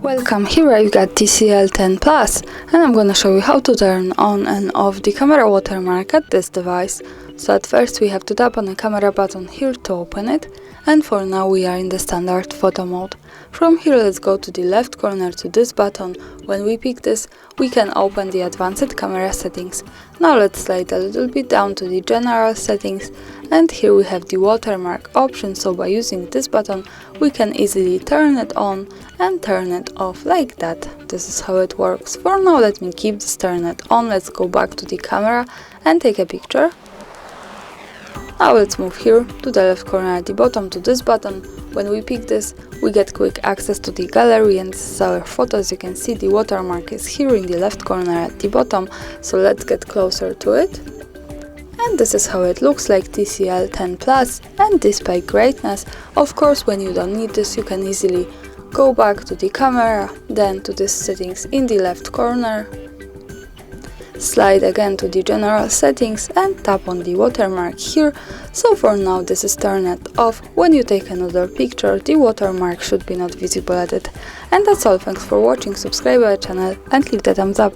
Welcome, here I've got TCL 10 Plus, and I'm gonna show you how to turn on and off the camera watermark at this device. So at first we have to tap on the camera button here to open it, and for now we are in the standard photo mode. From here let's go to the left corner to this button. When we pick this, we can open the advanced camera settings. Now let's slide a little bit down to the general settings, and here we have the watermark option, so by using this button we can easily turn it on and turn it off like that. This is how it works. For now let me keep this turned on. Let's go back to the camera and take a picture. Now let's move here to the left corner at the bottom to this button. When we pick this, we get quick access to the gallery, and this is our photo. As you can see, the watermark is here in the left corner at the bottom, so let's get closer to it. And this is how it looks like, TCL 10 Plus and display greatness. Of course, when you don't need this, you can easily go back to the camera, then to the settings in the left corner. Slide again to the general settings and tap on the watermark here. So for now this is turned off. When you take another picture, the watermark should be not visible at it. And that's all, thanks for watching, subscribe our channel and leave the thumbs up.